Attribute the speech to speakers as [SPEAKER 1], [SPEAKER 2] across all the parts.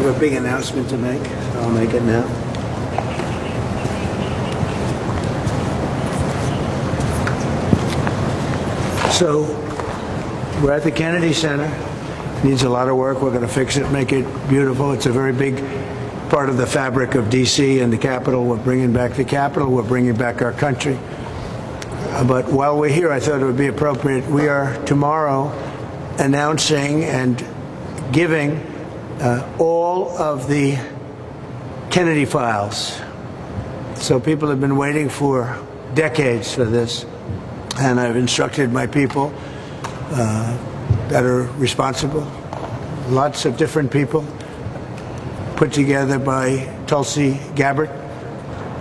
[SPEAKER 1] have a big announcement to make. I'll make it now. So, we're at the Kennedy Center. It needs a lot of work. We're going to fix it, make it beautiful. It's a very big part of the fabric of D.C. and the Capitol. We're bringing back the Capitol. We're bringing back our country. But while we're here, I thought it would be appropriate. We are tomorrow announcing and giving all of the Kennedy files. So people have been waiting for decades for this. And I've instructed my people that are responsible, lots of different people, put together by Tulsi Gabbard,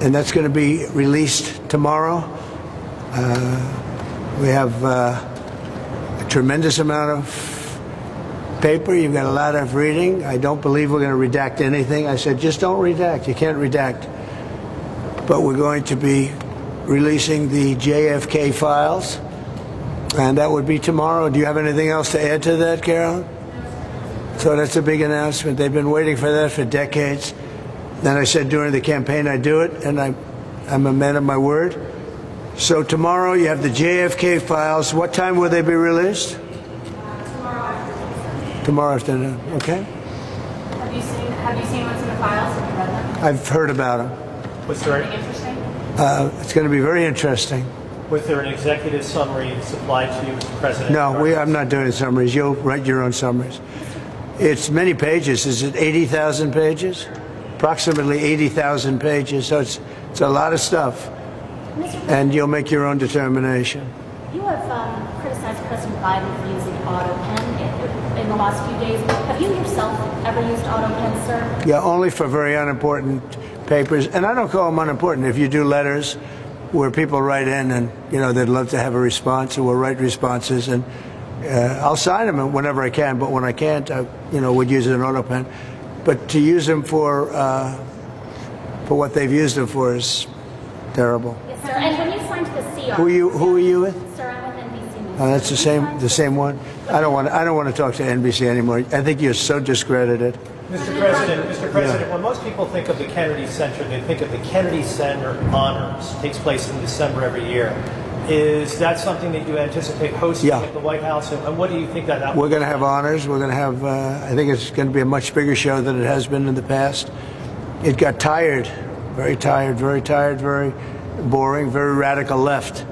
[SPEAKER 1] and that's going to be released tomorrow. We have a tremendous amount of paper. You've got a lot of reading. I don't believe we're going to redact anything. I said, just don't redact. You can't redact. But we're going to be releasing the JFK Files, and that would be tomorrow. Do you have anything else to add to that, Carolyn? So that's a big announcement. They've been waiting for that for decades. Then I said during the campaign I'd do it, and I'm a man of my word. So tomorrow you have the JFK Files. What time will they be released?
[SPEAKER 2] Tomorrow afternoon.
[SPEAKER 1] Tomorrow afternoon, okay.
[SPEAKER 2] Have you seen what's in the files? Have you read them?
[SPEAKER 1] I've heard about them.
[SPEAKER 3] Was there,
[SPEAKER 2] Anything interesting?
[SPEAKER 1] It's going to be very interesting.
[SPEAKER 3] was there an executive summary supplied to you, Mr. President?
[SPEAKER 1] No, I'm not doing summaries. You'll write your own summaries. It's many pages. Is it 80,000 pages? Approximately 80,000 pages. So it's a lot of stuff. And you'll make your own determination.
[SPEAKER 2] You have criticized President Biden for using AutoPen in the last few days. Have you yourself ever used AutoPen, sir?
[SPEAKER 1] Yeah, only for very unimportant papers. And I don't call them unimportant. If you do letters where people write in and, they'd love to have a response, or we'll write responses, and I'll sign them whenever I can, but when I can't, I, would use an AutoPen. But to use them for what they've used them for is terrible.
[SPEAKER 2] Yes, sir. And when you signed the CR...
[SPEAKER 1] Who are you with?
[SPEAKER 2] Sir, I'm with NBC News.
[SPEAKER 1] Oh, that's the same one. I don't want to talk to NBC anymore. I think you're so discredited.
[SPEAKER 3] Mr. President, when most people think of the Kennedy Center, they think of the Kennedy Center Honors. It takes place in December every year. Is that something that you anticipate hosting at the White House? And what do you think that...
[SPEAKER 1] We're going to have honors. We're going to have, I think it's going to be a much bigger show than it has been in the past. It got tired, very boring, very radical left.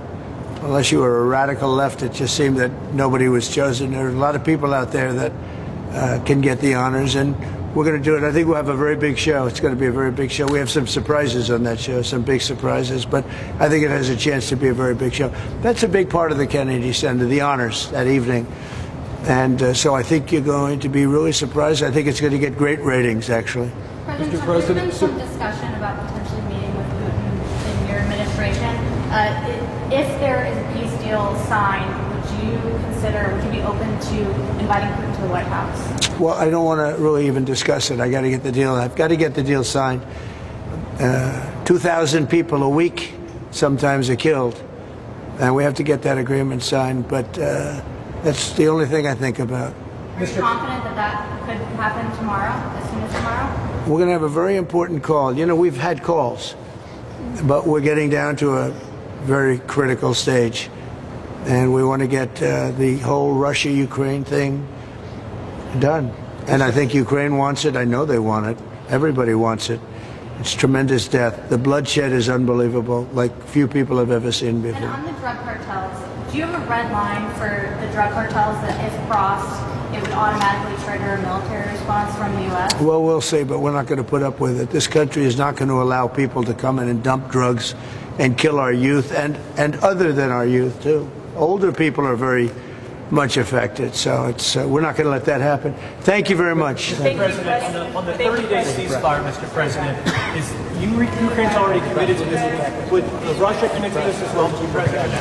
[SPEAKER 1] Unless you were a radical left, it just seemed that nobody was chosen. There are a lot of people out there that can get the honors, and we're going to do it. I think we'll have a very big show. It's going to be a very big show. We have some surprises on that show, some big surprises, but I think it has a chance to be a very big show. That's a big part of the Kennedy Center, the honors that evening. And so I think you're going to be really surprised. I think it's going to get great ratings, actually.
[SPEAKER 2] Mr. President, there's been some discussion about potentially meeting with Putin in your administration. If there is a peace deal signed, would you be open to inviting Putin to the White House?
[SPEAKER 1] Well, I don't want to really even discuss it. I got to get the deal. I've got to get the deal signed. 2,000 people a week sometimes are killed, and we have to get that agreement signed. But that's the only thing I think about.
[SPEAKER 2] Are you confident that could happen tomorrow, as soon as tomorrow?
[SPEAKER 1] We're going to have a very important call. We've had calls, but we're getting down to a very critical stage. And we want to get the whole Russia-Ukraine thing done. And I think Ukraine wants it. I know they want it. Everybody wants it. It's tremendous death. The bloodshed is unbelievable, like few people have ever seen before.
[SPEAKER 2] And on the drug cartels, do you have a red line for the drug cartels that if crossed, it would automatically trigger a military response from the U.S.?
[SPEAKER 1] Well, we'll see, but we're not going to put up with it. This country is not going to allow people to come in and dump drugs and kill our youth, and other than our youth, too. Older people are very much affected, so we're not going to let that happen. Thank you very much.
[SPEAKER 3] Mr. President, on the 30-day ceasefire, Mr. President, is Ukraine's already committed to this? Would Russia commit to this as well, Mr. President?